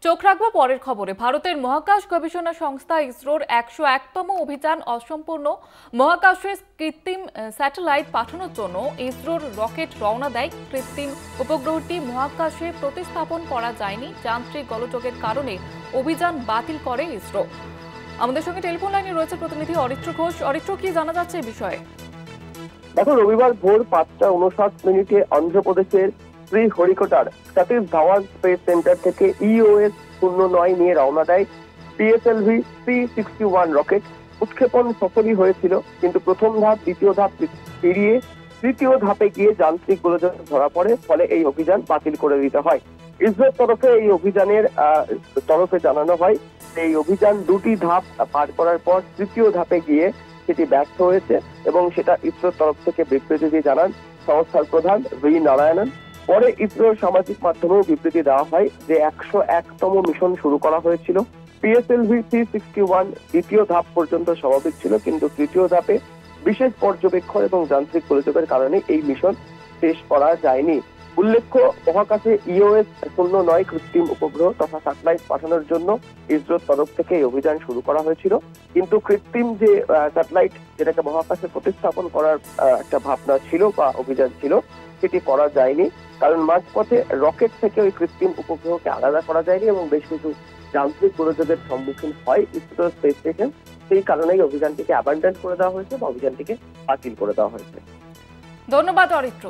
চোখ রাখবো পরের খবরে। ভারতের মহাকাশ গবেষণা সংস্থা ইসরোর 101তম অভিযান অসম্পূর্ণ। মহাকাশে কৃত্রিম স্যাটেলাইট পাঠানোর জন্য ইসরোর রকেট রওনা দেয়। কৃত্রিম উপগ্রহটি মহাকাশে প্রতিস্থাপন করা যায়নি। যান্ত্রিক গোলযোগের কারণে অভিযান বাতিল করে ইসরো। আমাদের সঙ্গে টেলিফোন লাইনে রয়েছে প্রতিনিধি অরিত্র ঘোষ। অরিত্র, কি জানা যাচ্ছে এই বিষয়ে? দেখো, রবিবার ভোর 5:59 অন্ধ্রপ্রদেশের শ্রীহরিকোটার সতীশ ধাওয়ান স্পেস সেন্টার থেকে EOS 09 নিয়ে রওনা দেয় PSLV C61 রকেট। উৎক্ষেপণ সফলই হয়েছিল, কিন্তু প্রথম ধাপ দ্বিতীয় ধাপ পেরিয়ে তৃতীয় ধাপে গিয়ে যান্ত্রিক গোলযোগ ধরা পড়ে, ফলে এই অভিযান বাতিল করে দিতে হয়। ইসরোর তরফে এই অভিযানের তরফে জানানো হয় যে এই অভিযান দুটি ধাপ পার করার পর তৃতীয় ধাপে গিয়ে সেটি ব্যর্থ হয়েছে এবং সেটা ইসরোর তরফ থেকে বিবৃতি দিয়ে জানান সংস্থার প্রধান ভি নারায়ণন। পরে ইসরোর সামাজিক মাধ্যমেও বিবৃতি দেওয়া হয় যে 101তম মিশন শুরু করা হয়েছিল। PSLV C61 দ্বিতীয় ধাপ পর্যন্ত স্বাভাবিক ছিল, কিন্তু তৃতীয় ধাপে বিশেষ পর্যবেক্ষণ এবং যান্ত্রিক গোলযোগের কারণে এই মিশন শেষ করা যায়নি। উল্লেখ্য, মহাকাশে EOS 09 কৃত্রিম উপগ্রহ তথা স্যাটেলাইট পাঠানোর জন্য ইসরোর তরফ থেকে এই অভিযান শুরু করা হয়েছিল, কিন্তু কৃত্রিম যে স্যাটেলাইট যেটাকে মহাকাশে প্রতিস্থাপন করার একটা ভাবনা ছিল বা অভিযান ছিল, সেটি করা যায়নি। কারণ মাঝপথে রকেট থেকে ওই কৃত্রিম উপগ্রহকে আলাদা করা যায়নি এবং বেশ কিছু যান্ত্রিক গোলযোগের সম্মুখীন হয় ইসরো স্পেস স্টেশন। সেই কারণেই অভিযানটিকে অ্যাবান্ডন করে দেওয়া হয়েছে বা অভিযানটিকে বাতিল করে দেওয়া হয়েছে। ধন্যবাদ অরিত্র।